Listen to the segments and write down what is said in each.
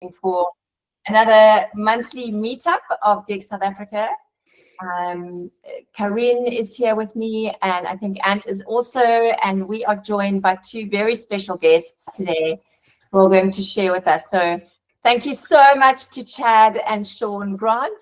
for another monthly meetup of GEG South Africa. Karin is here with me, and I think Ant is also, and we are joined by two very special guests today who are going to share with us. So thank you so much to Chad and Sean Grant.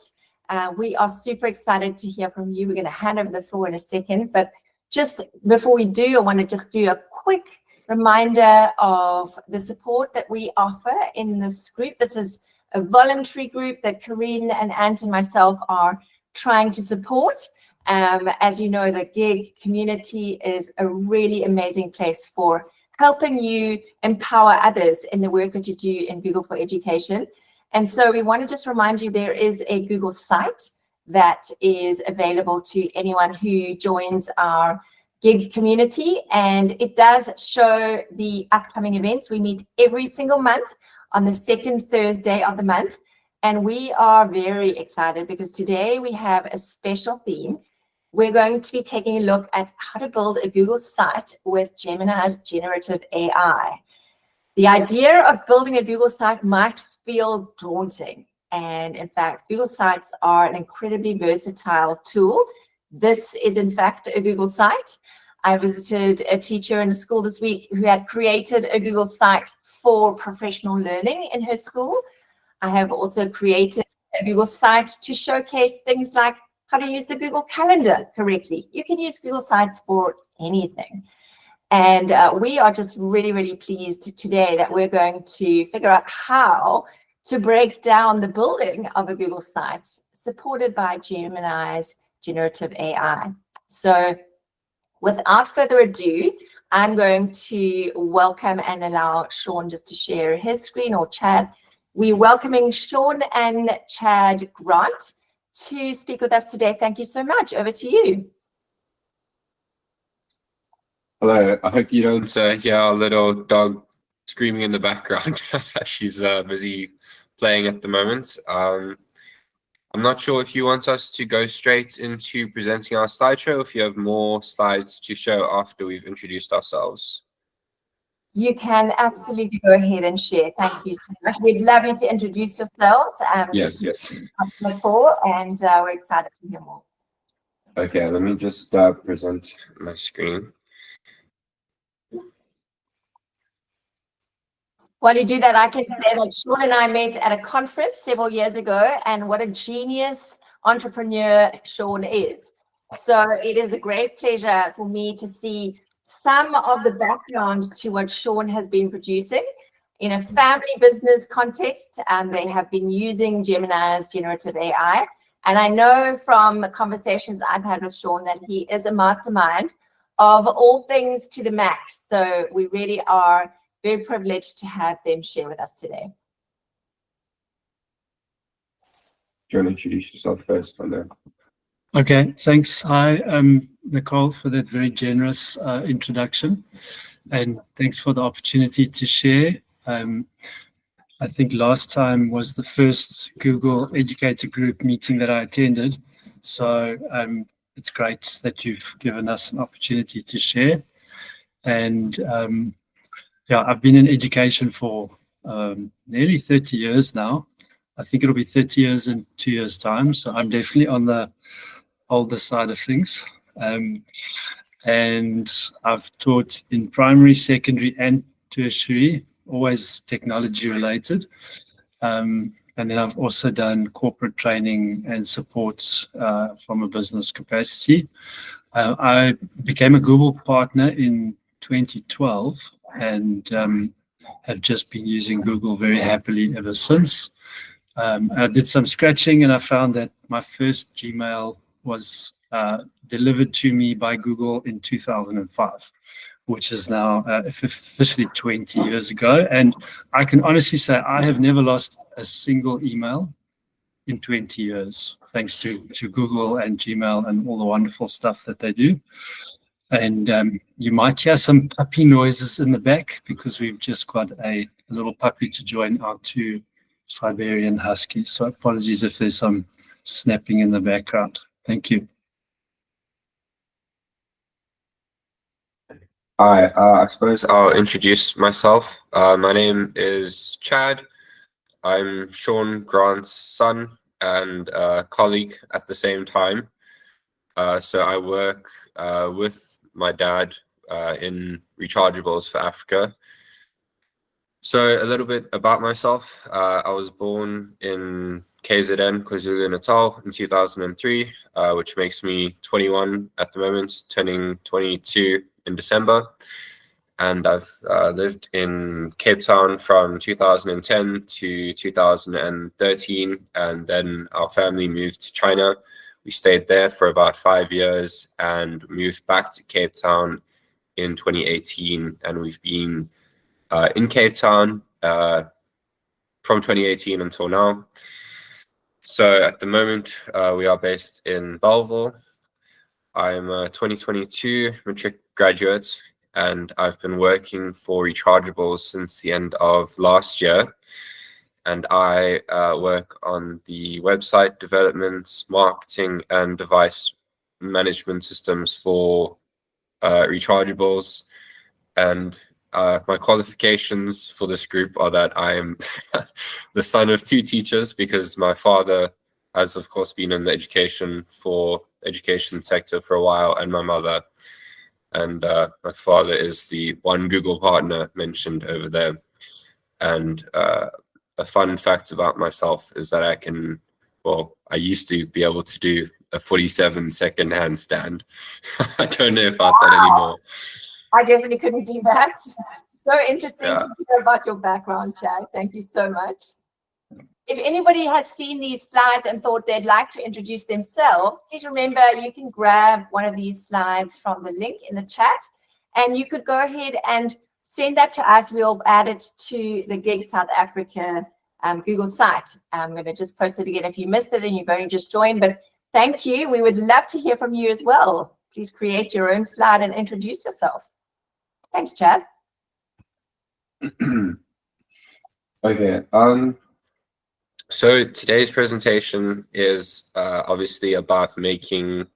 We are super excited to hear from you. We're going to hand over the floor in a second, but just before we do, I want to just do a quick reminder of the support that we offer in this group. This is a voluntary group that Karin and Ant and myself are trying to support. As you know, the GEG community is a really amazing place for helping you empower others in the work that you do in Google for Education. And so we want to just remind you there is a Google site that is available to anyone who joins our GEG community, and it does show the upcoming events. We meet every single month on the second Thursday of the month, and we are very excited because today we have a special theme. We're going to be taking a look at how to build a Google site with Gemini's generative AI. The idea of building a Google site might feel daunting, and in fact, Google Sites are an incredibly versatile tool. This is in fact a Google site. I visited a teacher in a school this week who had created a Google site for professional learning in her school. I have also created a Google site to showcase things like how to use the Google Calendar correctly. You can use Google Sites for anything. And we are just really, really pleased today that we're going to figure out how to break down the building of a Google site supported by Gemini's generative AI. So without further ado, I'm going to welcome and allow Sean just to share his screen, or Chad. We're welcoming Sean and Chad Grant to speak with us today. Thank you so much. Over to you. Hello. I hope you don't hear our little dog screaming in the background. She's busy playing at the moment. I'm not sure if you want us to go straight into presenting our slideshow, or if you have more slides to show after we've introduced ourselves. You can absolutely go ahead and share. Thank you so much. We'd love you to introduce yourselves. Yes. And we're excited to hear more. Okay, let me just present my screen. While you do that, I can say that Sean and I met at a conference several years ago, and what a genius entrepreneur Sean is. So it is a great pleasure for me to see some of the background to what Sean has been producing in a family business context. They have been using Gemini's generative AI. And I know from the conversations I've had with Sean that he is a mastermind of all things to the max. So we really are very privileged to have them share with us today. Do you want to introduce yourself first? Okay, thanks. Hi, Nicole, for that very generous introduction, and thanks for the opportunity to share. I think last time was the first Google Educator Group meeting that I attended, so it's great that you've given us an opportunity to share. And yeah, I've been in education for nearly 30 years now. I think it'll be 30 years in 2 years' time, so I'm definitely on the older side of things. And I've taught in primary, secondary, and tertiary, always technology related. And then I've also done corporate training and support from a business capacity. I became a Google partner in 2012 and have just been using Google very happily ever since. I did some scratching and I found that my first Gmail was delivered to me by Google in 2005, which is now officially 20 years ago. And I can honestly say I have never lost a single email in 20 years, thanks to Google and Gmail and all the wonderful stuff that they do. And you might hear some puppy noises in the back because we've just got a little puppy to join our two Siberian Huskies. So apologies if there's some snapping in the background. Thank you. Hi, I suppose I'll introduce myself. My name is Chad. I'm Sean Grant's son and colleague at the same time. So I work with my dad in rechargeables for Africa. So a little bit about myself. I was born in KZN, KwaZulu-Natal in 2003, which makes me 21 at the moment, turning 22 in December. And I've lived in Cape Town from 2010 to 2013, and then our family moved to China. We stayed there for about 5 years and moved back to Cape Town in 2018, and we've been in Cape Town from 2018 until now. So at the moment, we are based in Belleville. I'm a 2022 matric graduate, and I've been working for rechargeables since the end of last year. And I work on the website development, marketing, and device management systems for rechargeables. And my qualifications for this group are that I am the son of 2 teachers, because my father has, of course, been in the education sector for a while, and my mother. And my father is the one Google partner mentioned over there. And a fun fact about myself is that I used to be able to do a 47-second handstand. I don't know if I've done anymore. I definitely couldn't do that. So interesting Yeah. to hear about your background, Chad. Thank you so much. If anybody has seen these slides and thought they'd like to introduce themselves, please remember you can grab one of these slides from the link in the chat, and you could go ahead and send that to us. We'll add it to the GEG South Africa Google site. I'm going to just post it again if you missed it and you've only just joined, but thank you. We would love to hear from you as well. Please create your own slide and introduce yourself. Thanks, Chad. Okay. So today's presentation is obviously about making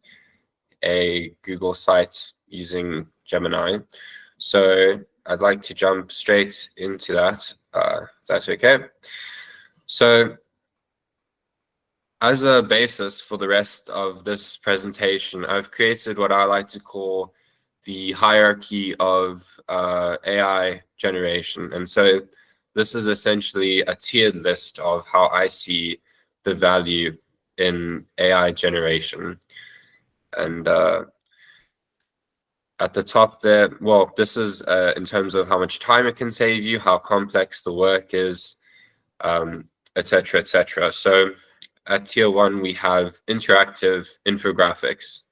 a Google site using Gemini. So I'd like to jump straight into that, if that's okay. So as a basis for the rest of this presentation, I've created what I like to call the hierarchy of AI generation. And so this is essentially a tiered list of how I see the value in AI generation. And at the top there, well, this is in terms of how much time it can save you, how complex the work is, etc., etc. So at tier 1, we have interactive infographics.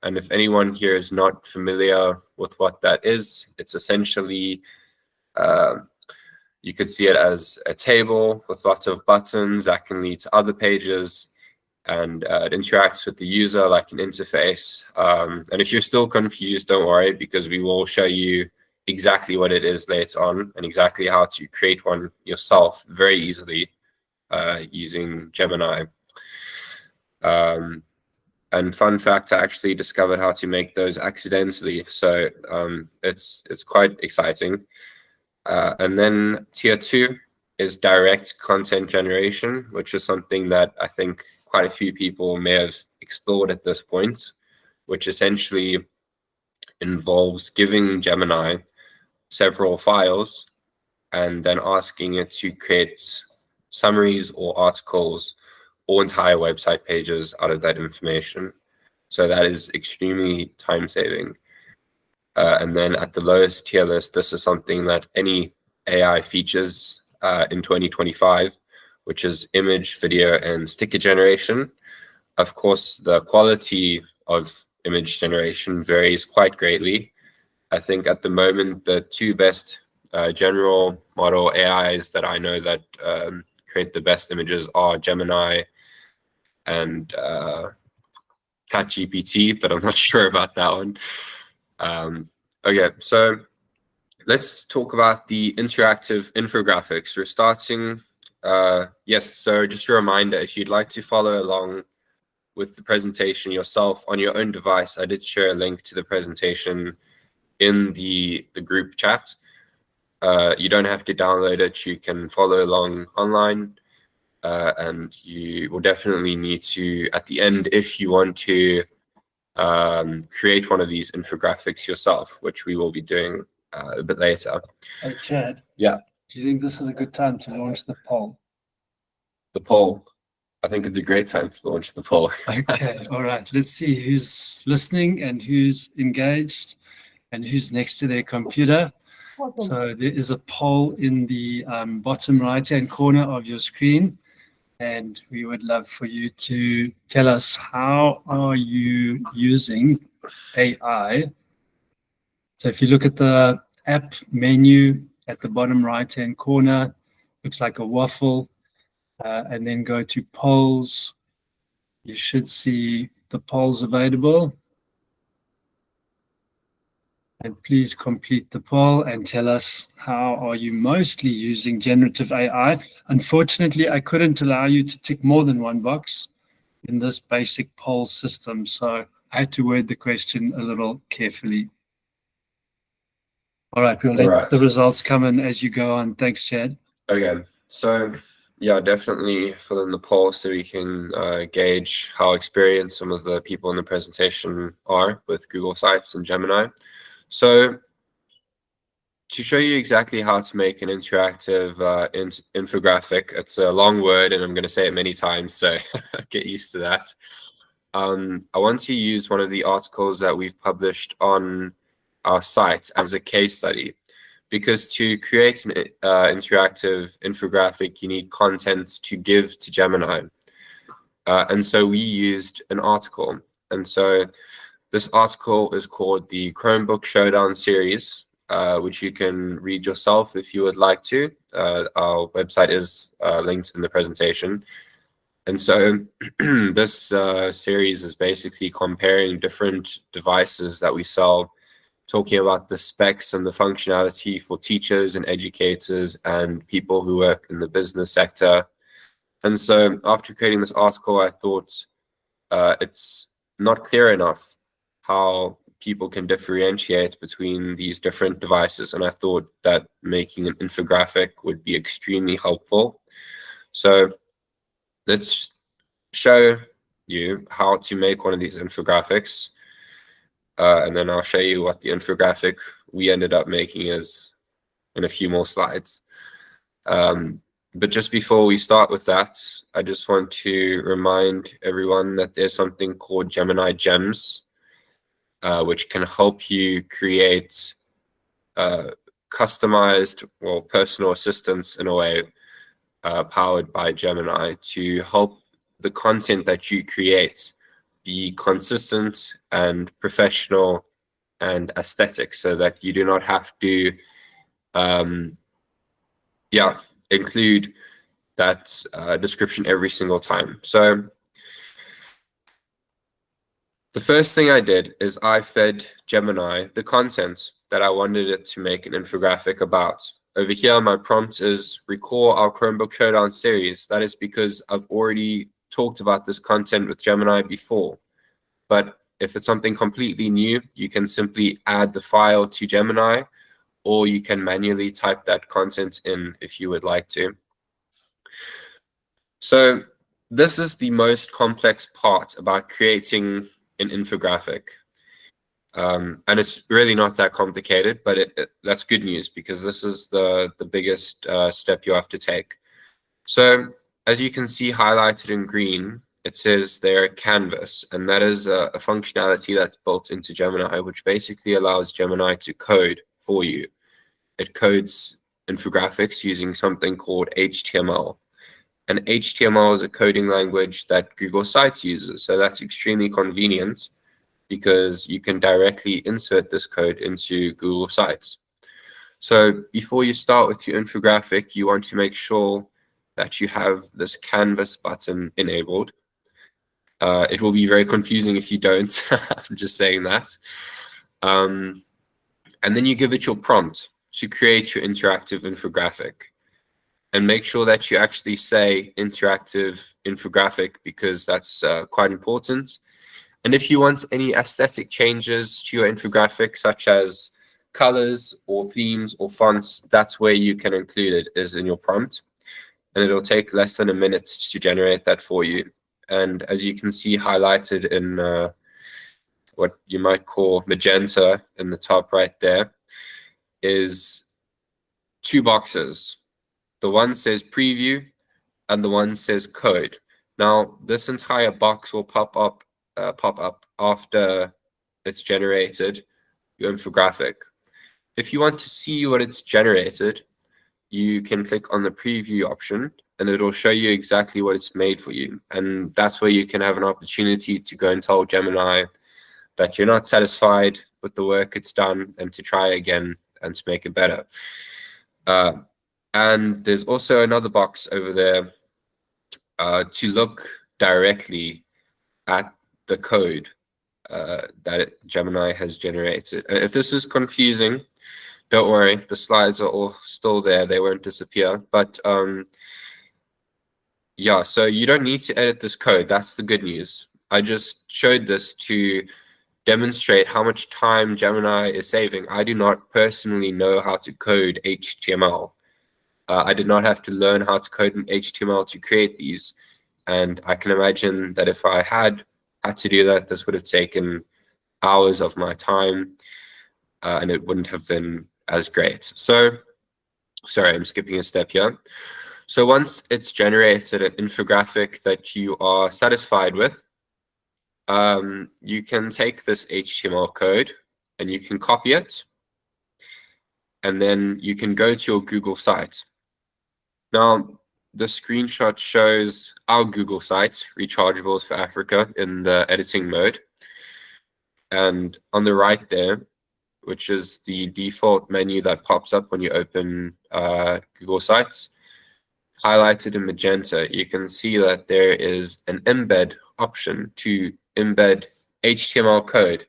And if anyone here is not familiar with what that is, it's essentially, you could see it as a table with lots of buttons that can lead to other pages, and it interacts with the user like an interface. And if you're still confused, don't worry, because we will show you exactly what it is later on and exactly how to create one yourself very easily using Gemini. And fun fact, I actually discovered how to make those accidentally. So it's quite exciting. And then tier 2 is direct content generation, which is something that I think quite a few people may have explored at this point, which essentially involves giving Gemini several files and then asking it to create summaries or articles or entire website pages out of that information. So that is extremely time-saving. And then at the lowest tier list, this is something that any AI features in 2025, which is image, video, and sticker generation. Of course, the quality of image generation varies quite greatly. I think at the moment, the 2 best general model AIs that I know that create the best images are Gemini and ChatGPT, but I'm not sure about that one. Okay, so let's talk about the interactive infographics. We're starting, yes, so just a reminder, if you'd like to follow along with the presentation yourself on your own device, I did share a link to the presentation in the group chat. You don't have to download it. You can follow along online. And you will definitely need to, at the end, if you want to create one of these infographics yourself, which we will be doing a bit later. Hey, Chad. Yeah. Do you think this is a good time to launch the poll? The poll. I think it's a great time to launch the poll. Okay, all right. Let's see who's listening and who's engaged and who's next to their computer. Awesome. So there is a poll in the bottom right-hand corner of your screen, and we would love for you to tell us, how are you using AI? So if you look at the app menu at the bottom right-hand corner, looks like a waffle, and then go to polls. You should see the polls available. And please complete the poll and tell us, how are you mostly using generative AI? Unfortunately, I couldn't allow you to tick more than one box in this basic poll system, so I had to word the question a little carefully. All right, we'll let the results come in as you go on. Thanks, Chad. Okay, so yeah, definitely fill in the poll so we can gauge how experienced some of the people in the presentation are with Google Sites and Gemini. So to show you exactly how to make an interactive infographic, it's a long word and I'm going to say it many times, so get used to that. I want to use one of the articles that we've published on our site as a case study, because to create an interactive infographic, you need content to give to Gemini. And so we used an article. And so this article is called the Chromebook Showdown series, which you can read yourself if you would like to. Our website is linked in the presentation. And so this series is basically comparing different devices that we sell, talking about the specs and the functionality for teachers and educators and people who work in the business sector. And so after creating this article, I thought it's not clear enough how people can differentiate between these different devices. And I thought that making an infographic would be extremely helpful. So let's show you how to make one of these infographics. And then I'll show you what the infographic we ended up making is in a few more slides. But just before we start with that, I just want to remind everyone that there's something called Gemini Gems, which can help you create customized or personal assistants in a way, powered by Gemini, to help the content that you create be consistent and professional and aesthetic, so that you do not have to include that description every single time. So the first thing I did is I fed Gemini the content that I wanted it to make an infographic about. Over here, my prompt is recall our Chromebook Showdown series. That is because I've already talked about this content with Gemini before. But if it's something completely new, you can simply add the file to Gemini, or you can manually type that content in if you would like to. So this is the most complex part about creating an infographic. And it's really not that complicated, but that's good news, because this is the biggest step you have to take. So as you can see highlighted in green, it says there canvas, and that is a functionality that's built into Gemini, which basically allows Gemini to code for you. It codes infographics using something called HTML. And HTML is a coding language that Google Sites uses. So that's extremely convenient, because you can directly insert this code into Google Sites. So before you start with your infographic, you want to make sure that you have this canvas button enabled. It will be very confusing if you don't. I'm just saying that. And then you give it your prompt to create your interactive infographic. And make sure that you actually say interactive infographic, because that's quite important. And if you want any aesthetic changes to your infographic, such as colors or themes or fonts, that's where you can include it, is in your prompt. And it'll take less than a minute to generate that for you. And as you can see highlighted in what you might call magenta in the top right there, is two boxes. The one says preview and the one says code. Now, this entire box will pop up after it's generated your infographic. If you want to see what it's generated, you can click on the preview option and it'll show you exactly what it's made for you. And that's where you can have an opportunity to go and tell Gemini that you're not satisfied with the work it's done and to try again and to make it better. And there's also another box over there to look directly at the code that Gemini has generated. If this is confusing, don't worry, the slides are all still there. They won't disappear. But yeah, so you don't need to edit this code. That's the good news. I just showed this to demonstrate how much time Gemini is saving. I do not personally know how to code HTML. I did not have to learn how to code in HTML to create these. And I can imagine that if I had to do that, this would have taken hours of my time and it wouldn't have been as great. So, sorry, I'm skipping a step here. So once it's generated an infographic that you are satisfied with, you can take this HTML code and you can copy it. And then you can go to your Google site. Now, the screenshot shows our Google site, Rechargeables for Africa, in the editing mode. And on the right there, which is the default menu that pops up when you open Google Sites, highlighted in magenta, you can see that there is an embed option to embed HTML code,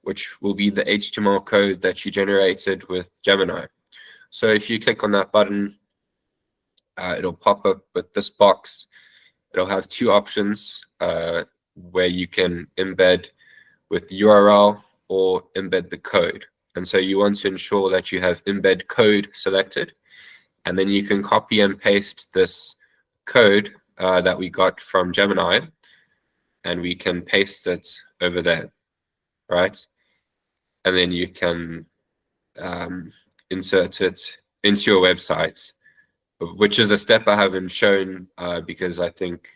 which will be the HTML code that you generated with Gemini. So if you click on that button, it'll pop up with this box. It'll have two options where you can embed with the URL or embed the code. And so you want to ensure that you have embed code selected. And then you can copy and paste this code that we got from Gemini, and we can paste it over there, right? And then you can insert it into your website, which is a step I haven't shown because I think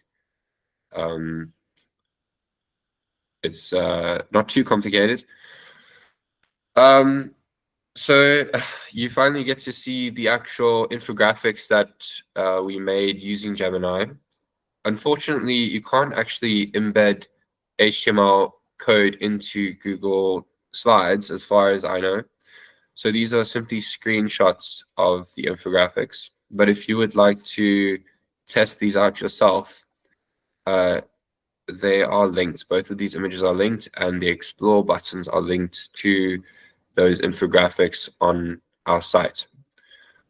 it's not too complicated. So you finally get to see the actual infographics that we made using Gemini. Unfortunately, you can't actually embed HTML code into Google Slides, as far as I know. So these are simply screenshots of the infographics. But if you would like to test these out yourself, they are linked. Both of these images are linked, and the Explore buttons are linked to those infographics on our site.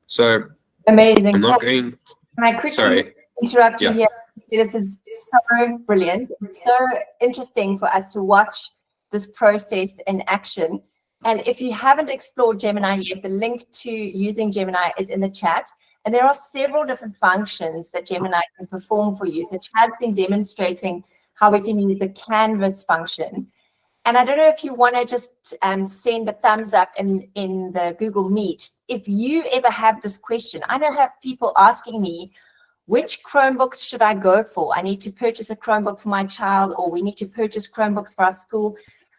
So amazing. I'm not going. Can I quickly interrupt you here? This is so brilliant. It's so interesting for us to watch this process in action. And if you haven't explored Gemini yet, the link to using Gemini is in the chat. And there are several different functions that Gemini can perform for you. So Chad's been demonstrating how we can use the canvas function. And I don't know if you want to just send a thumbs up in the Google Meet. If you ever have this question, I don't have people asking me, which Chromebook should I go for? I need to purchase a Chromebook for my child, or we need to purchase Chromebooks for our school.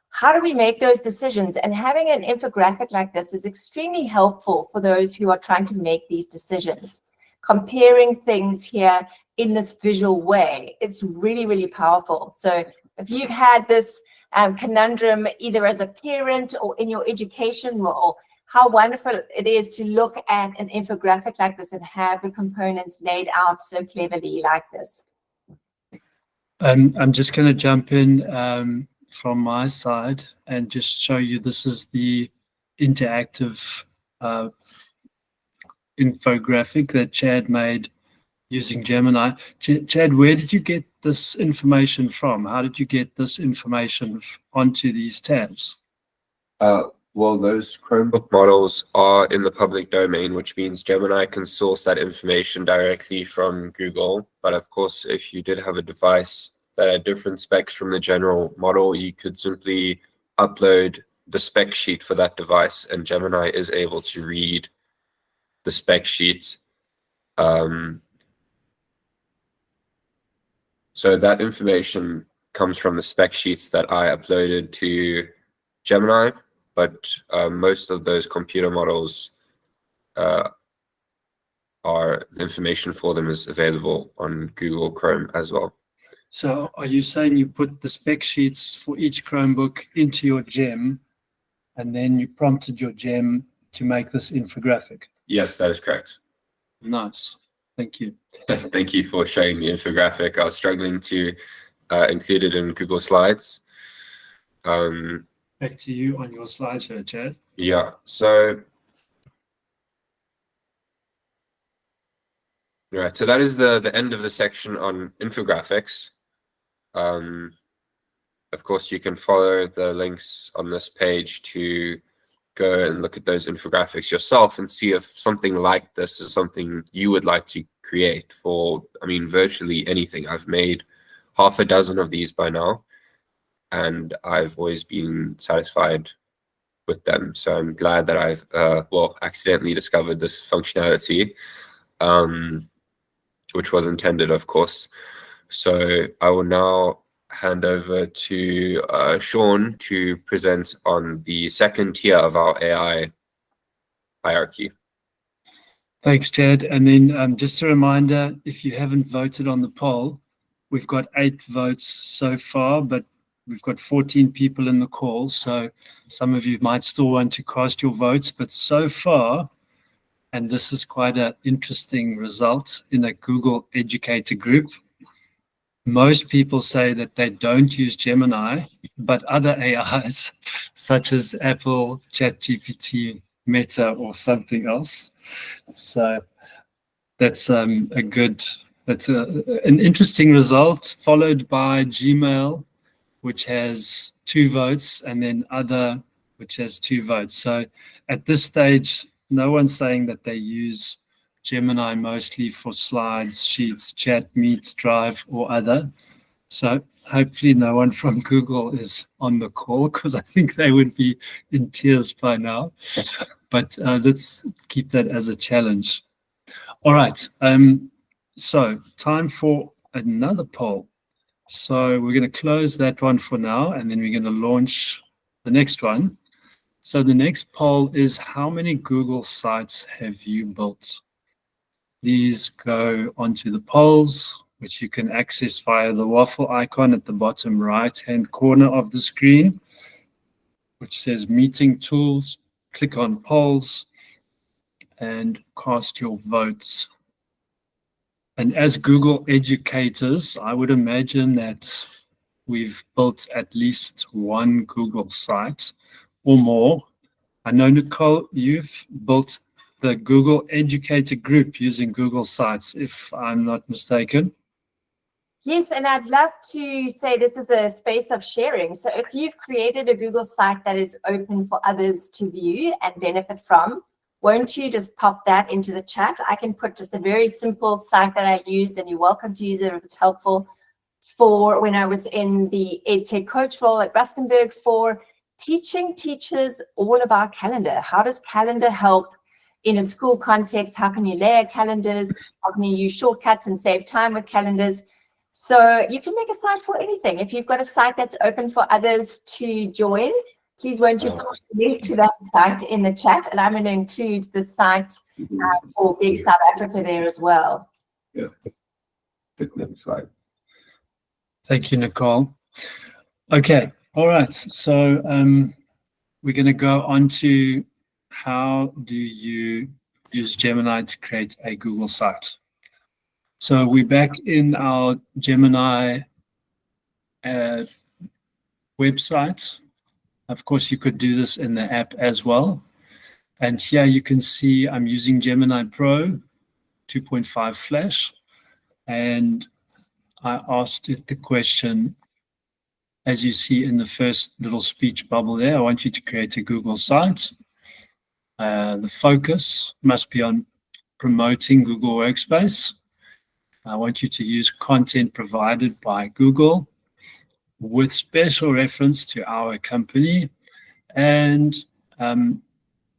How do we make those decisions? And having an infographic like this is extremely helpful for those who are trying to make these decisions. Comparing things here in this visual way, it's really, really powerful. So if you've had this conundrum either as a parent or in your education role, how wonderful it is to look at an infographic like this and have the components laid out so cleverly like this. I'm just going to jump in from my side and just show you, this is the interactive infographic that Chad made using Gemini. Chad, where did you get this information from? How did you get this information onto these tabs? Well, those Chromebook models are in the public domain, which means Gemini can source that information directly from Google. But of course, if you did have a device that had different specs from the general model, you could simply upload the spec sheet for that device, and Gemini is able to read the spec sheets. So that information comes from the spec sheets that I uploaded to Gemini, but most of those computer models are information for them is available on Google Chrome as well. So are you saying you put the spec sheets for each Chromebook into your gem, and then you prompted your gem to make this infographic? Yes, that is correct. Nice. Thank you. Thank you for showing the infographic. I was struggling to include it in Google Slides. Back to you on your slideshow, Chad. Yeah, so right, so that is the end of the section on infographics. Of course, you can follow the links on this page to go and look at those infographics yourself and see if something like this is something you would like to create for, I mean, virtually anything. I've made half a dozen of these by now, and I've always been satisfied with them. So I'm glad that I've, accidentally discovered this functionality, which was intended, of course. So I will now hand over to Sean to present on the second tier of our AI hierarchy. Thanks, Chad. And then just a reminder, if you haven't voted on the poll, we've got 8 votes so far, but we've got 14 people in the call. So some of you might still want to cast your votes, but so far, and this is quite an interesting result in a Google educator group, most people say that they don't use Gemini, but other AIs, such as Apple, ChatGPT, Meta, or something else. So that's an interesting result, followed by Gmail, which has 2 votes, and then other, which has 2 votes. So at this stage, no one's saying that they use Gemini mostly for slides, sheets, chat, Meet, Drive, or other. So hopefully no one from Google is on the call, because I think they would be in tears by now. But let's keep that as a challenge. All right. So time for another poll. So we're going to close that one for now, and then we're going to launch the next one. So the next poll is, how many Google sites have you built? These go onto the polls, which you can access via the waffle icon at the bottom right-hand corner of the screen, which says Meeting Tools. Click on Polls and cast your votes. And as Google educators, I would imagine that we've built at least one Google site or more. I know, Nicole, you've built the Google Educator group using Google Sites, if I'm not mistaken. Yes, and I'd love to say this is a space of sharing. So if you've created a Google site that is open for others to view and benefit from, won't you just pop that into the chat? I can put just a very simple site that I used, and you're welcome to use it if it's helpful, for when I was in the EdTech coach role at Rustenburg, for teaching teachers all about calendar. How does calendar help in a school context? How can you layer calendars? How can you use shortcuts and save time with calendars? So you can make a site for anything. If you've got a site that's open for others to join, please won't you post the link to that site in the chat, and I'm going to include the site for Big South Africa there as well. Yeah. Next slide. Thank you, Nicole. Okay, all right. So we're going to go on to, how do you use Gemini to create a Google site? So we're back in our Gemini website. Of course, you could do this in the app as well. And here you can see I'm using Gemini Pro 2.5 Flash. And I asked it the question, as you see in the first little speech bubble there, I want you to create a Google site. The focus must be on promoting Google Workspace. I want you to use content provided by Google with special reference to our company and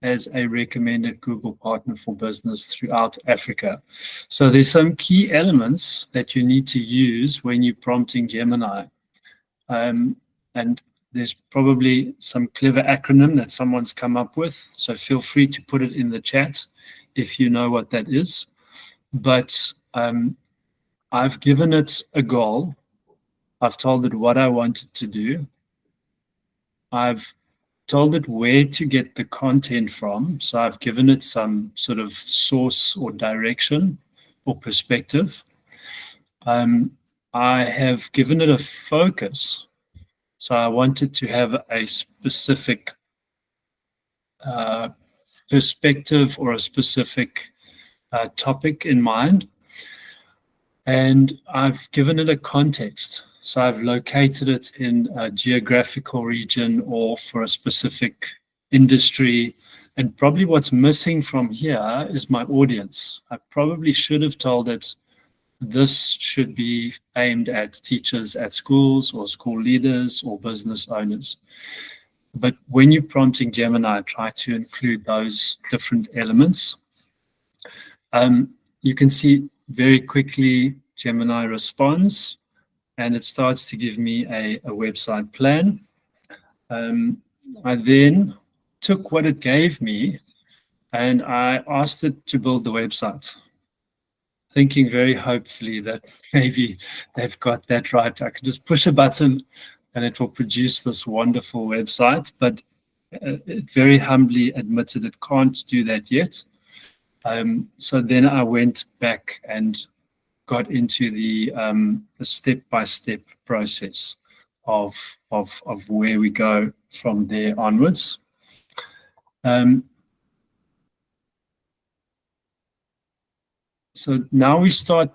as a recommended Google partner for business throughout Africa. So there's some key elements that you need to use when you're prompting Gemini. And there's probably some clever acronym that someone's come up with. So feel free to put it in the chat if you know what that is. But I've given it a goal. I've told it what I want it to do. I've told it where to get the content from. So I've given it some sort of source or direction or perspective. I have given it a focus. So I wanted to have a specific perspective or a specific topic in mind. And I've given it a context. So I've located it in a geographical region or for a specific industry. And probably what's missing from here is my audience. I probably should have told it this should be aimed at teachers at schools or school leaders or business owners. But when you're prompting Gemini, try to include those different elements. You can see very quickly Gemini responds and it starts to give me a website plan. I then took what it gave me and I asked it to build the website, thinking very hopefully that maybe they've got that right. I could just push a button and it will produce this wonderful website, but it very humbly admitted it can't do that yet. So then I went back and got into the step-by-step process of where we go from there onwards. So now we start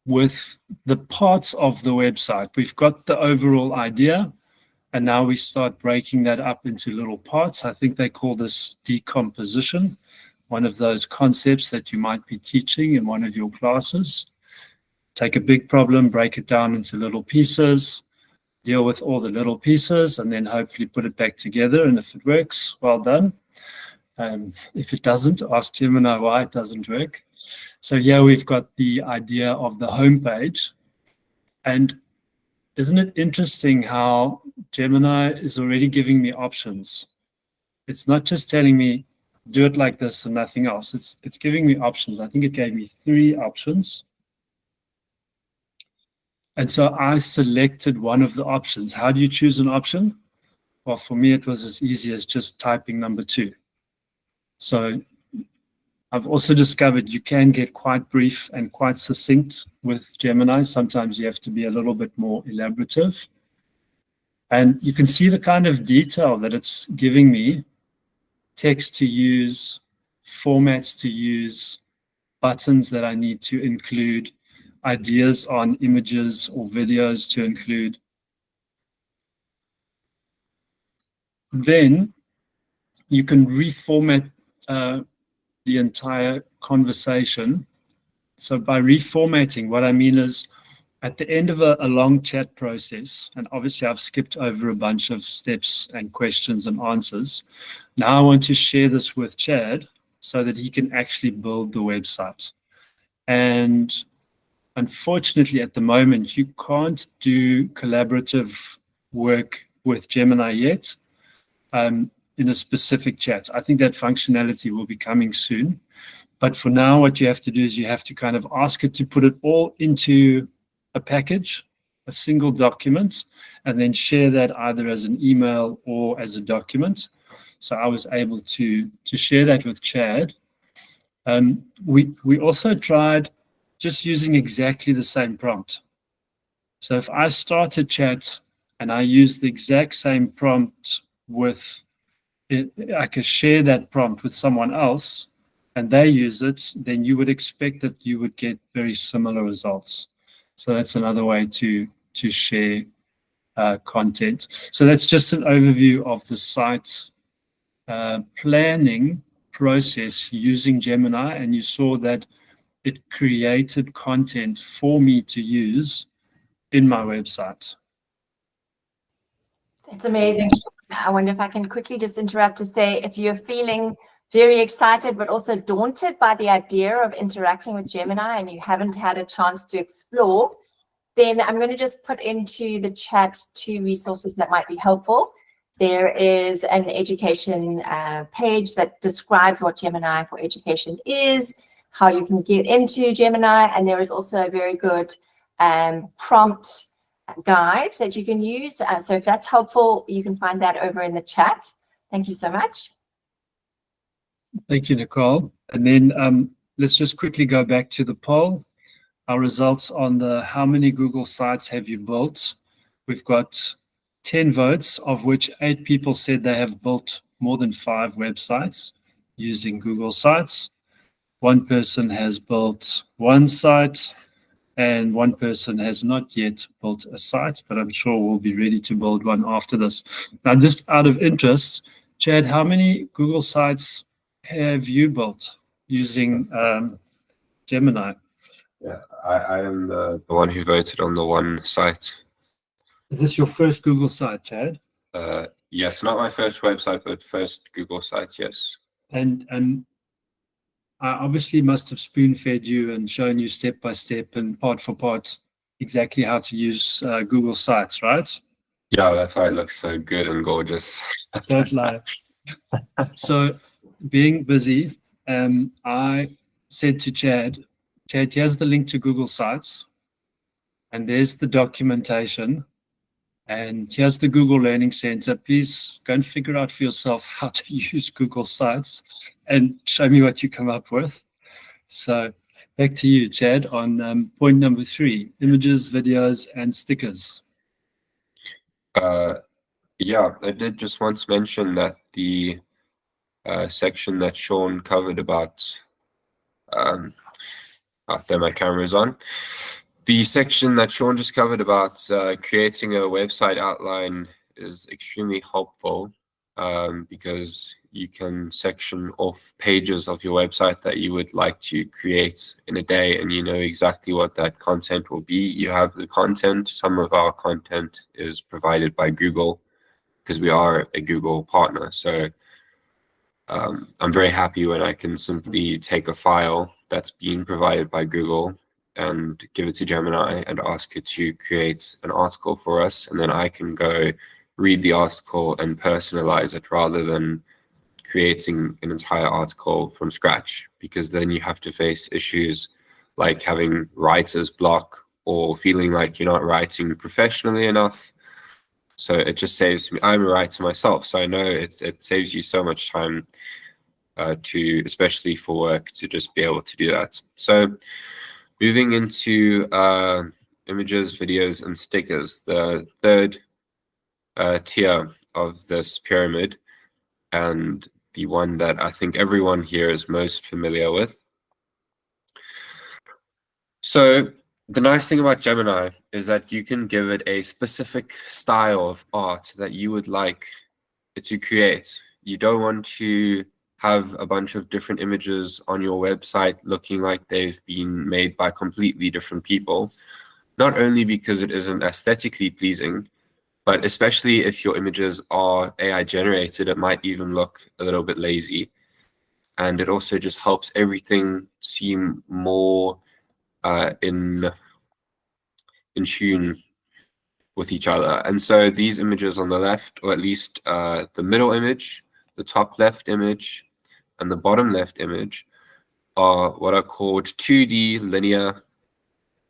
with the parts of the website. We've got the overall idea, and now we start breaking that up into little parts. I think they call this decomposition, one of those concepts that you might be teaching in one of your classes. Take a big problem, break it down into little pieces, deal with all the little pieces, and then hopefully put it back together. And if it works, well done. If it doesn't, ask Gemini why it doesn't work. So here we've got the idea of the homepage. And isn't it interesting how Gemini is already giving me options? It's not just telling me, do it like this and nothing else. It's giving me options. I think it gave me 3 options. And so I selected one of the options. How do you choose an option? Well, for me, it was as easy as just typing number 2. So I've also discovered you can get quite brief and quite succinct with Gemini. Sometimes you have to be a little bit more elaborative. And you can see the kind of detail that it's giving me, text to use, formats to use, buttons that I need to include, ideas on images or videos to include. Then you can reformat the entire conversation. So by reformatting, what I mean is at the end of a long chat process, and obviously I've skipped over a bunch of steps and questions and answers. Now I want to share this with Chad so that he can actually build the website. And unfortunately, at the moment, you can't do collaborative work with Gemini yet in a specific chat. I think that functionality will be coming soon. But for now, what you have to do is you have to kind of ask it to put it all into a package, a single document, and then share that either as an email or as a document. So I was able to share that with Chad. We also tried just using exactly the same prompt. So if I start a chat and I use the exact same prompt with it, I can share that prompt with someone else and they use it, then you would expect that you would get very similar results. So that's another way to share content. So that's just an overview of the site planning process using Gemini, and you saw that it created content for me to use in my website. That's amazing. I wonder if I can quickly just interrupt to say, if you're feeling very excited but also daunted by the idea of interacting with Gemini and you haven't had a chance to explore, then I'm going to just put into the chat 2 resources that might be helpful. There is an education page that describes what Gemini for Education is, how you can get into Gemini, and there is also a very good prompt guide that you can use. So if that's helpful, you can find that over in the chat. Thank you so much. Thank you, Nicole. And then let's just quickly go back to the poll. Our results on the how many Google sites have you built? We've got 10 votes, of which 8 people said they have built more than 5 websites using Google Sites. 1 person has built 1 site, and 1 person has not yet built a site, but I'm sure we'll be ready to build one after this. Now, just out of interest, Chad, how many Google sites have you built using Gemini? Yeah, I am the one who voted on the 1 site. Is this your first Google site, Chad? Yes, not my first website, but first Google site, yes. And I obviously must have spoon-fed you and shown you step by step and part for part exactly how to use Google Sites, right? Yeah, that's why it looks so good and gorgeous. Don't lie. So, being busy, I said to Chad, here's the link to Google Sites, and there's the documentation, and here's the Google Learning Center. Please go and figure out for yourself how to use Google Sites and show me what you come up with. So back to you, Chad, on point number 3, images, videos, and stickers. Yeah, I did just once mention that the section that Sean covered about, there my camera is on. The section that Sean just covered about creating a website outline is extremely helpful because you can section off pages of your website that you would like to create in a day, and you know exactly what that content will be. You have the content. Some of our content is provided by Google because we are a Google partner. So I'm very happy when I can simply take a file that's being provided by Google and give it to Gemini and ask it to create an article for us, and then I can go read the article and personalize it rather than creating an entire article from scratch, because then you have to face issues like having writer's block or feeling like you're not writing professionally enough. So it just saves me. I'm a writer myself, so I know it saves you so much time especially for work, to just be able to do that. So moving into images, videos, and stickers, the third tier of this pyramid, and the one that I think everyone here is most familiar with. So the nice thing about Gemini is that you can give it a specific style of art that you would like it to create. You don't want to have a bunch of different images on your website looking like they've been made by completely different people, not only because it isn't aesthetically pleasing, but especially if your images are AI generated, it might even look a little bit lazy. And it also just helps everything seem more in tune with each other. And so these images on the left, or at least the middle image, the top left image, and the bottom left image, are what are called 2D linear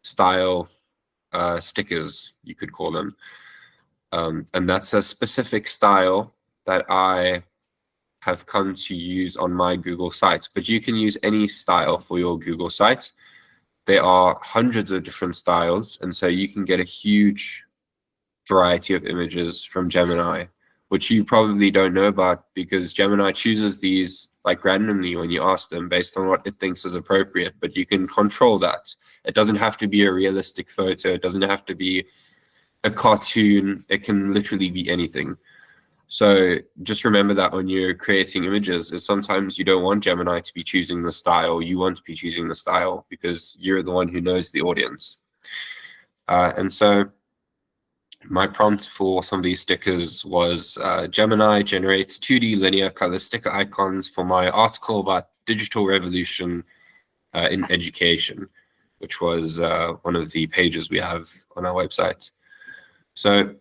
style stickers, you could call them. And that's a specific style that I have come to use on my Google sites. But you can use any style for your Google site. There are hundreds of different styles, and so you can get a huge variety of images from Gemini, which you probably don't know about, because Gemini chooses these like randomly when you ask them based on what it thinks is appropriate, but you can control that. It doesn't have to be a realistic photo. It doesn't have to be a cartoon, it can literally be anything. So just remember that when you're creating images, is sometimes you don't want Gemini to be choosing the style. You want to be choosing the style because you're the one who knows the audience. And so my prompt for some of these stickers was Gemini generates 2D linear color sticker icons for my article about digital revolution in education, which was one of the pages we have on our website. So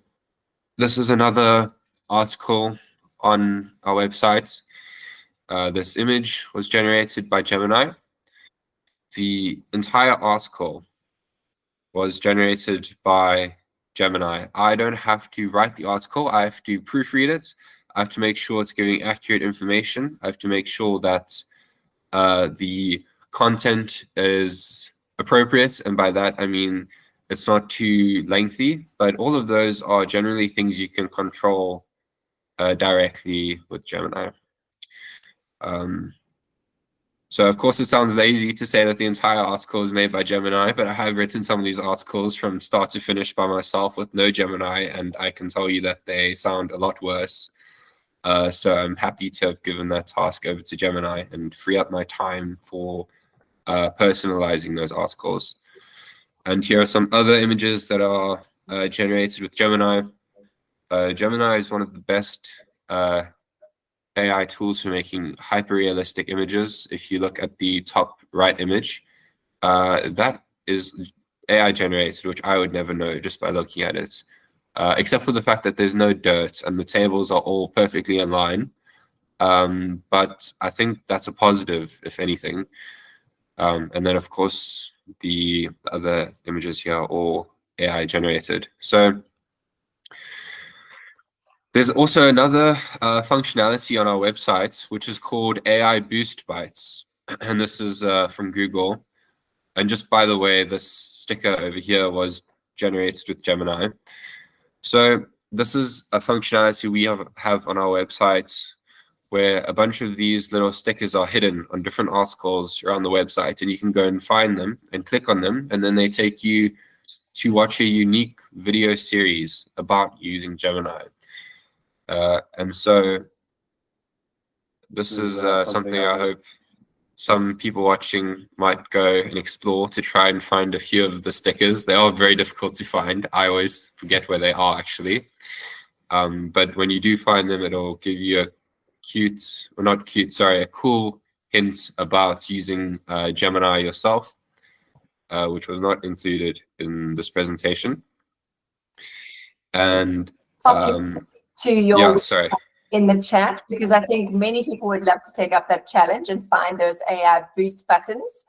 this is another article on our website. This image was generated by Gemini. The entire article was generated by Gemini. I don't have to write the article. I have to proofread it. I have to make sure it's giving accurate information. I have to make sure that the content is appropriate. And by that, I mean, it's not too lengthy, but all of those are generally things you can control directly with Gemini. So of course it sounds lazy to say that the entire article is made by Gemini, but I have written some of these articles from start to finish by myself with no Gemini, and I can tell you that they sound a lot worse. So I'm happy to have given that task over to Gemini and free up my time for personalizing those articles. And here are some other images that are generated with Gemini. Gemini is one of the best AI tools for making hyper-realistic images. If you look at the top right image, that is AI generated, which I would never know just by looking at it, except for the fact that there's no dirt and the tables are all perfectly in line. But I think that's a positive, if anything. And then, of course, the other images here are all AI generated. So there's also another functionality on our website, which is called AI Boost Bytes. And this is from Google. And just by the way, this sticker over here was generated with Gemini. So this is a functionality we have on our website where a bunch of these little stickers are hidden on different articles around the website. And you can go and find them and click on them. And then they take you to watch a unique video series about using Gemini. And so this is something I hope some people watching might go and explore to try and find a few of the stickers. They are very difficult to find. I always forget where they are actually. But when you do find them, it'll give you a a cool hint about using Gemini yourself, which was not included in this presentation. And to your sorry. In the chat, because I think many people would love to take up that challenge and find those AI boost buttons.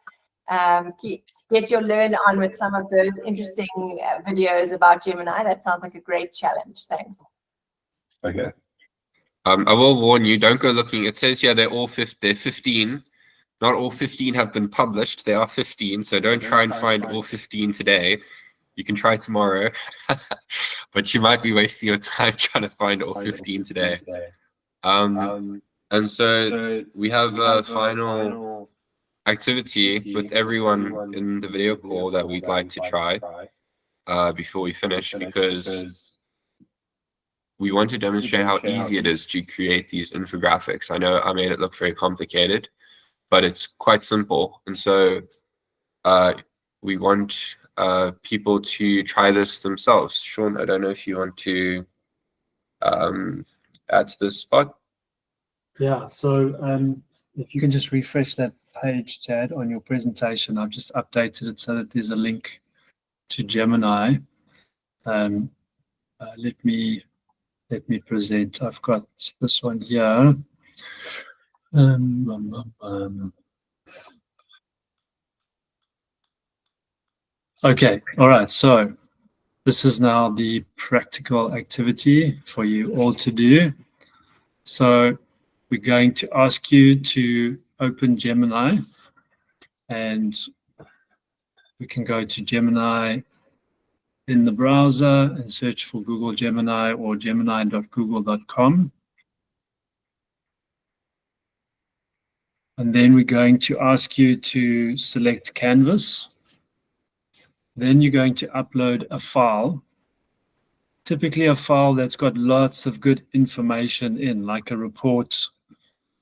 Get your learn on with some of those interesting videos about Gemini. That sounds like a great challenge. Thanks. Okay. I will warn you, don't go looking. It says here they're 15. Not all 15 have been published. They are 15, so don't try and find all 15 today. You can try tomorrow, but you might be wasting your time trying to find all 15 today. And so we have a final activity with everyone in the video call that we'd like to try before we finish, because we want to demonstrate how easy it is to create these infographics. I know I made it look very complicated, but it's quite simple. And so we want people to try this themselves. Sean, I don't know if you want to add to this spot. Yeah, so if you can just refresh that page, Chad, on your presentation. I've just updated it so that there's a link to Gemini. Let me present. I've got this one here. Okay, all right, so this is now the practical activity for you all to do. So we're going to ask you to open Gemini, and we can go to Gemini in the browser and search for Google Gemini or gemini.google.com. And then we're going to ask you to select Canvas. Then you're going to upload a file typically a file that's got lots of good information in, like a report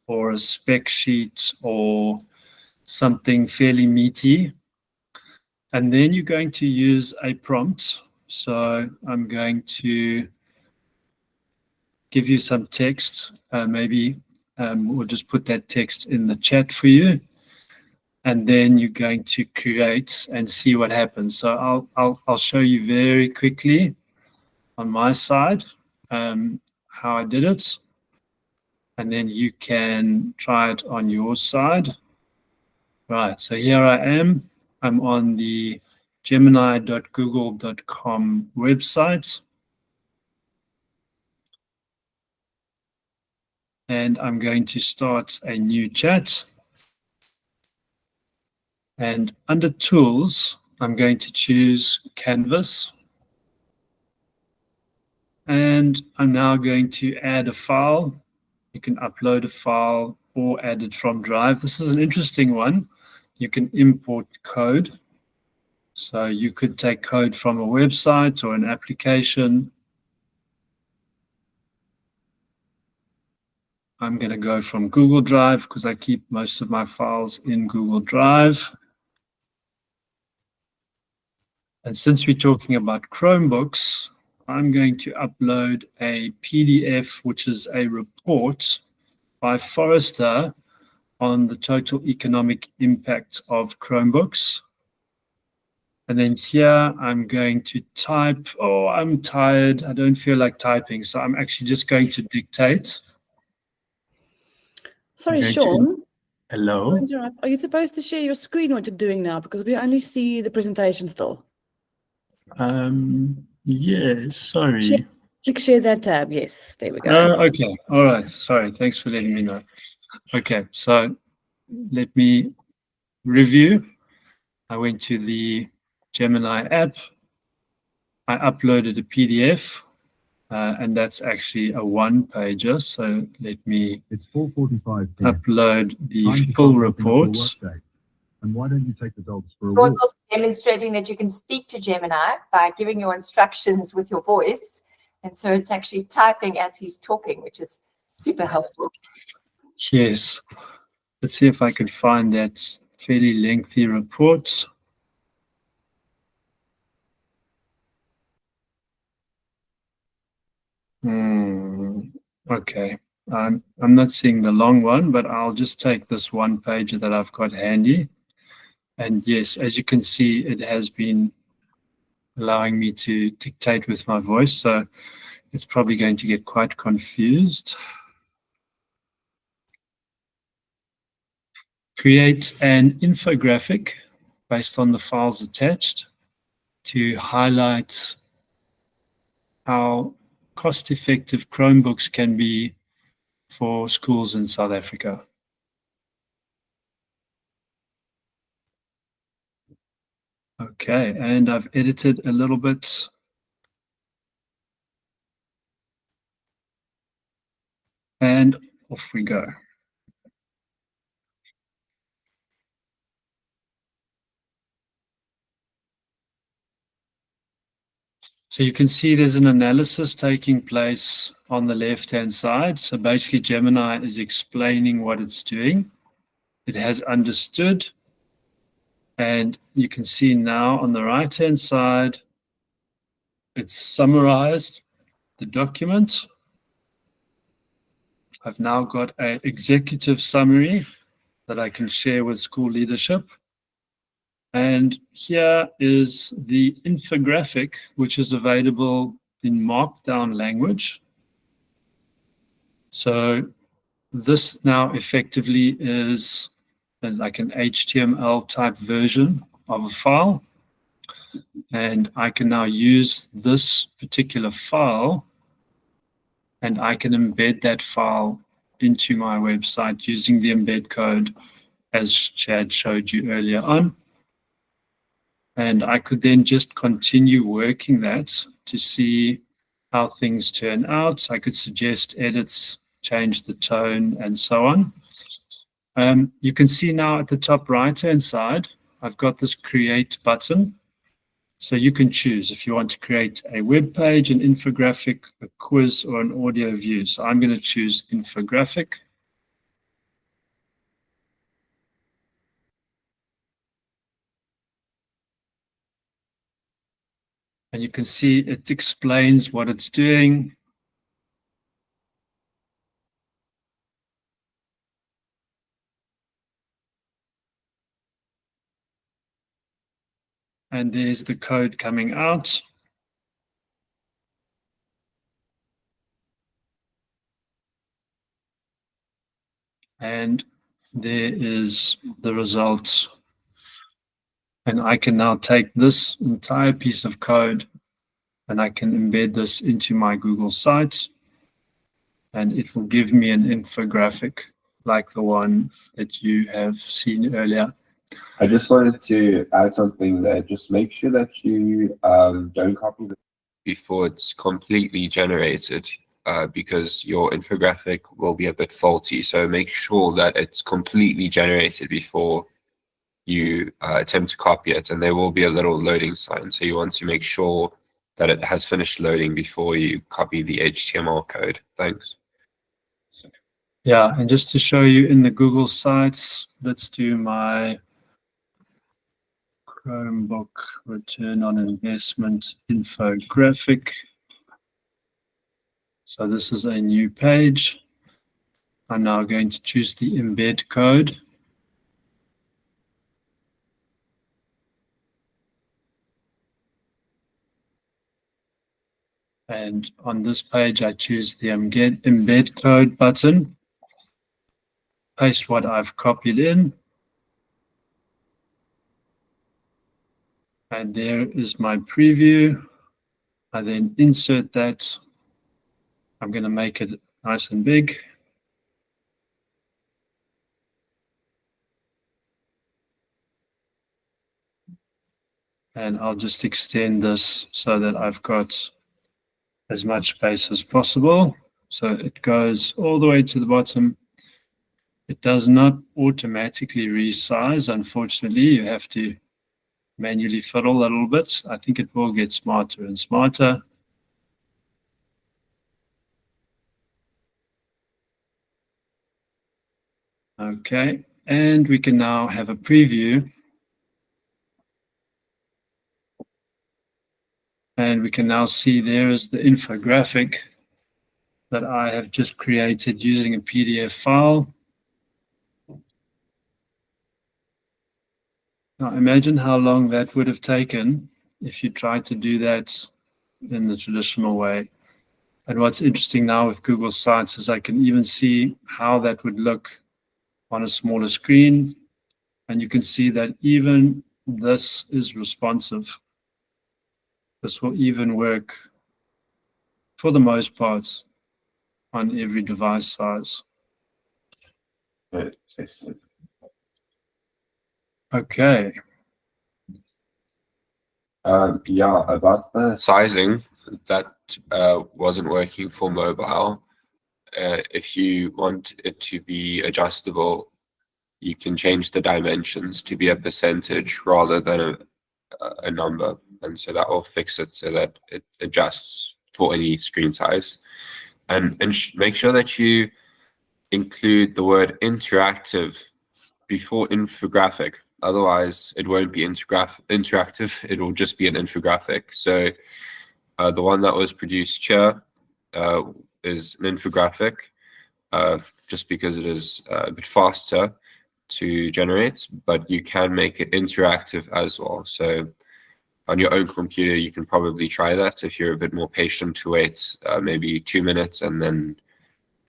or a spec sheet or something fairly meaty. And then you're going to use a prompt. So I'm going to give you some text. Maybe we'll just put that text in the chat for you. And then you're going to create and see what happens. So I'll show you very quickly on my side how I did it. And then you can try it on your side. Right, so here I am. I'm on the gemini.google.com website. And I'm going to start a new chat. And under Tools, I'm going to choose Canvas. And I'm now going to add a file. You can upload a file or add it from Drive. This is an interesting one. You can import code. So you could take code from a website or an application. I'm going to go from Google Drive because I keep most of my files in Google Drive. And since we're talking about Chromebooks, I'm going to upload a PDF, which is a report by Forrester on the total economic impact of Chromebooks. And then here I'm going to type. Oh, I'm tired. I don't feel like typing. So I'm actually just going to dictate. Sorry, Sean. Hello. Are you supposed to share your screen, what you're doing now? Because we only see the presentation still. Yes, sorry. Click share that tab. Yes, there we go. Okay. All right. Sorry. Thanks for letting me know. Okay. So let me review. I went to the Gemini app. I uploaded a PDF, and that's actually a one-pager. So let me upload the full report. And why don't you take the dogs for a Sean's walk? also demonstrating that you can speak to Gemini by giving your instructions with your voice. And so it's actually typing as he's talking, which is super helpful. Yes. Let's see if I can find that fairly lengthy report. Okay. I'm not seeing the long one, but I'll just take this one page that I've got handy. And yes, as you can see, it has been allowing me to dictate with my voice. So it's probably going to get quite confused. Create an infographic based on the files attached to highlight how cost-effective Chromebooks can be for schools in South Africa. Okay, and I've edited a little bit. And off we go. So you can see there's an analysis taking place on the left-hand side. So basically Gemini is explaining what it's doing. It has understood. And you can see now on the right-hand side, it's summarized the document. I've now got an executive summary that I can share with school leadership. And here is the infographic, which is available in Markdown language. So this now effectively is like an HTML type version of a file. And I can now use this particular file and I can embed that file into my website using the embed code as Chad showed you earlier on. And I could then just continue working that to see how things turn out. I could suggest edits, change the tone, and so on. You can see now at the top right-hand side, I've got this create button. So you can choose if you want to create a web page, an infographic, a quiz, or an audio view. So I'm going to choose infographic. And you can see it explains what it's doing. And there's the code coming out. And there is the result. And I can now take this entire piece of code and I can embed this into my Google site. And it will give me an infographic like the one that you have seen earlier. I just wanted to add something there. Just make sure that you don't copy the before it's completely generated, because your infographic will be a bit faulty. So make sure that it's completely generated before you attempt to copy it, and there will be a little loading sign. So you want to make sure that it has finished loading before you copy the HTML code. Thanks. Yeah, and just to show you in the Google Sites, let's do my Chromebook return on investment infographic. So this is a new page. I'm now going to choose the embed code. And on this page, I choose the embed code button. Paste what I've copied in. And there is my preview. I then insert that. I'm going to make it nice and big. And I'll just extend this so that I've got as much space as possible. So it goes all the way to the bottom. It does not automatically resize. Unfortunately, you have to manually fiddle a little bit. I think it will get smarter and smarter. Okay, and we can now have a preview. And we can now see there is the infographic that I have just created using a PDF file. Now imagine how long that would have taken if you tried to do that in the traditional way. And what's interesting now with Google Sites is I can even see how that would look on a smaller screen. And you can see that even this is responsive. This will even work for the most part on every device size. Okay. Yeah, about the sizing, that wasn't working for mobile. If you want it to be adjustable, you can change the dimensions to be a percentage rather than a number. And so that will fix it so that it adjusts for any screen size. And make sure that you include the word interactive before infographic. Otherwise, it won't be interactive. It will just be an infographic. So the one that was produced here is an infographic, just because it is a bit faster to generate, but you can make it interactive as well. So on your own computer, you can probably try that if you're a bit more patient to wait maybe 2 minutes, and then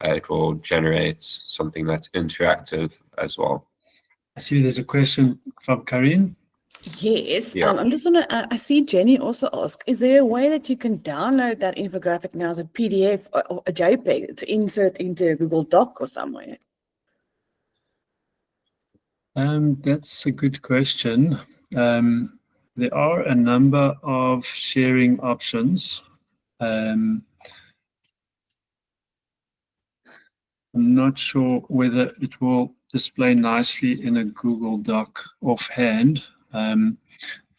it will generate something that's interactive as well. I see there's a question from Karin. Yes, Yeah. I'm just want to. I see Jenny also ask: is there a way that you can download that infographic now as a PDF or a JPEG to insert into a Google Doc or somewhere? That's a good question. There are a number of sharing options. I'm not sure whether it will display nicely in a Google Doc offhand.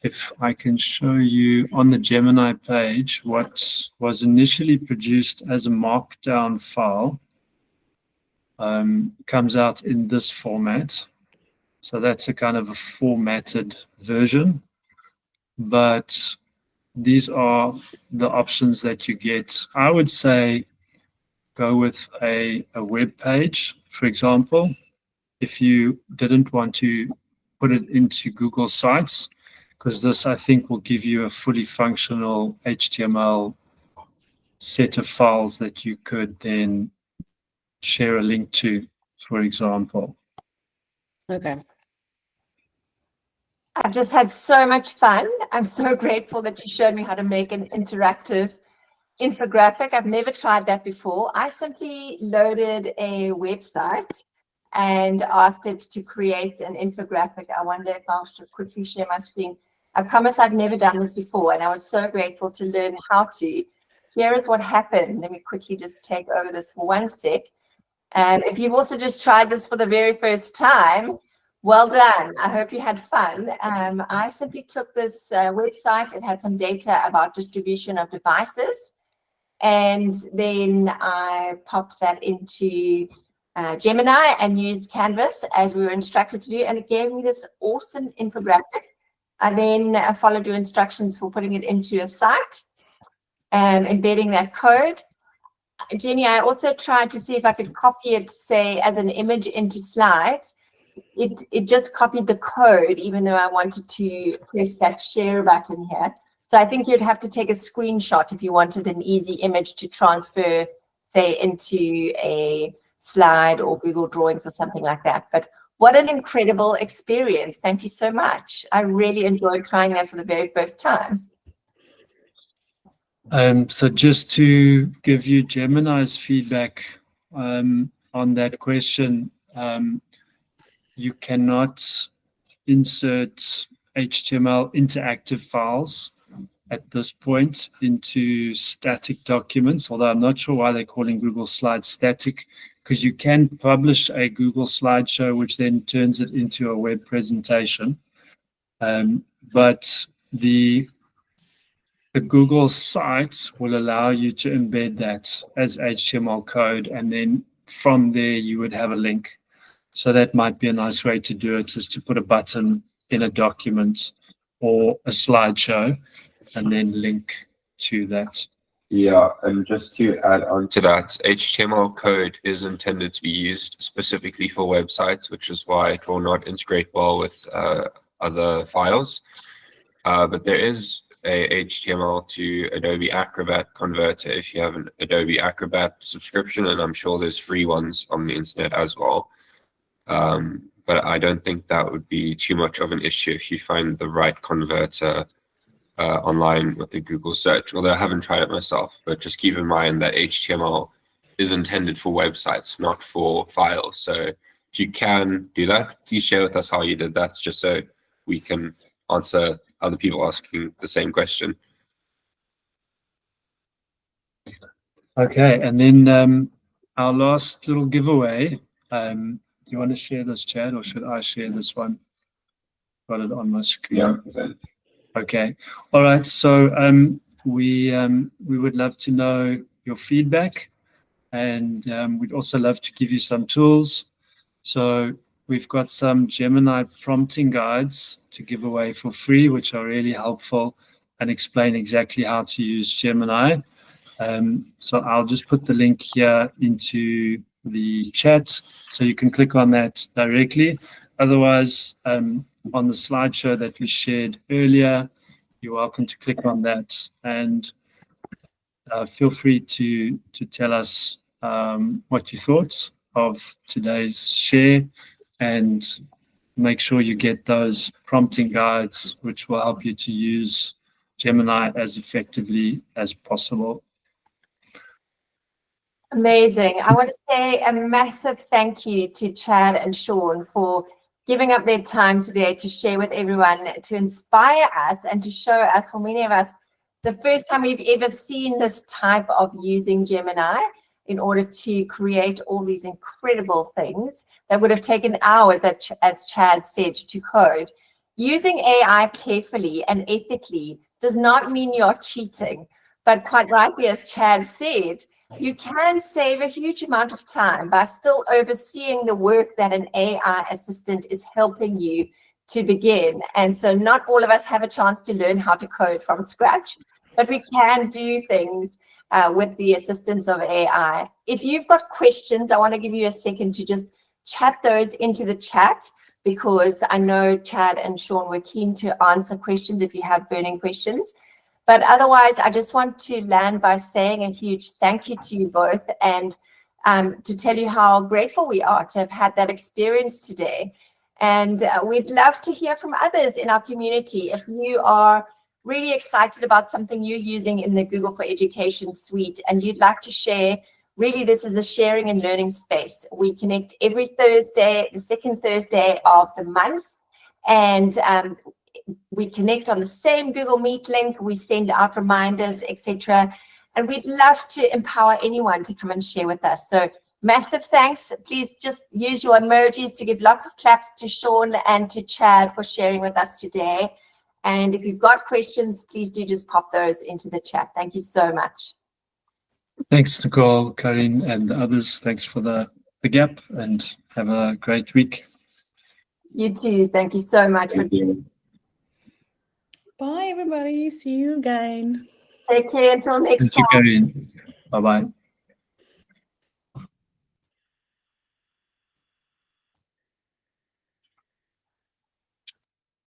if I can show you on the Gemini page what was initially produced as a markdown file, comes out in this format. So that's a kind of a formatted version, but these are the options that you get. I would say go with a web page, for example, if you didn't want to put it into Google Sites, because this, I think, will give you a fully functional HTML set of files that you could then share a link to, for example. Okay. I've just had so much fun. I'm so grateful that you showed me how to make an interactive infographic. I've never tried that before. I simply loaded a website and asked it to create an infographic. I wonder if I should quickly share my screen. I promise I've never done this before, and I was so grateful to learn how to. Here is what happened. Let me quickly just take over this for 1 sec. And if you've also just tried this for the very first time, well done. I hope you had fun. I simply took this website. It had some data about distribution of devices. And then I popped that into Gemini and used Canvas as we were instructed to do. And it gave me this awesome infographic. I then followed your instructions for putting it into a site and embedding that code. Jenny, I also tried to see if I could copy it, say, as an image into slides. It just copied the code, even though I wanted to press that share button here. So I think you'd have to take a screenshot if you wanted an easy image to transfer, say, into a slide or Google Drawings or something like that. But what an incredible experience. Thank you so much. I really enjoyed trying that for the very first time. So just to give you Gemini's feedback on that question, you cannot insert HTML interactive files at this point into static documents, although I'm not sure why they're calling Google Slides static, because you can publish a Google slideshow, which then turns it into a web presentation. But the Google Sites will allow you to embed that as HTML code, and then from there you would have a link. So that might be a nice way to do it, is to put a button in a document or a slideshow and then link to that. Yeah, and just to add on to that, HTML code is intended to be used specifically for websites, which is why it will not integrate well with other files. But there is a HTML to Adobe Acrobat converter if you have an Adobe Acrobat subscription, and I'm sure there's free ones on the internet as well. But I don't think that would be too much of an issue if you find the right converter online with the Google search, although I haven't tried it myself. But just keep in mind that HTML is intended for websites, not for files. So if you can do that, please share with us how you did that, just so we can answer other people asking the same question. Okay, and then our last little giveaway. Do you want to share this, Chad, or should I share this one? Got it on my screen. Yeah. Okay. All right. So we would love to know your feedback, and we'd also love to give you some tools. So we've got some Gemini prompting guides to give away for free, which are really helpful and explain exactly how to use Gemini. So I'll just put the link here into the chat so you can click on that directly. Otherwise, on the slideshow that we shared earlier, you're welcome to click on that, and feel free to tell us what you thought of today's share, and make sure you get those prompting guides, which will help you to use Gemini as effectively as possible. Amazing. I want to say a massive thank you to Chad and Sean for giving up their time today to share with everyone, to inspire us and to show us, for many of us, the first time we've ever seen this type of using Gemini in order to create all these incredible things that would have taken hours, as Chad said, to code. Using AI carefully and ethically does not mean you're cheating, but quite rightly, as Chad said, you can save a huge amount of time by still overseeing the work that an AI assistant is helping you to begin. And so not all of us have a chance to learn how to code from scratch, but we can do things with the assistance of AI. If you've got questions, I want to give you a second to just chat those into the chat, because I know Chad and Sean were keen to answer questions if you have burning questions. But otherwise, I just want to land by saying a huge thank you to you both, and to tell you how grateful we are to have had that experience today. And we'd love to hear from others in our community. If you are really excited about something you're using in the Google for Education suite and you'd like to share, really this is a sharing and learning space. We connect every Thursday, the second Thursday of the month, and we connect on the same Google Meet link. We send out reminders, etc. And we'd love to empower anyone to come and share with us. So massive thanks. Please just use your emojis to give lots of claps to Sean and to Chad for sharing with us today. And if you've got questions, please do just pop those into the chat. Thank you so much. Thanks, Nicole, Karin, and others. Thanks for the gap, and have a great week. You too. Thank you so much. Thank you. Bye, everybody. See you again. Take care until next Thank you, time. Karin. Bye-bye.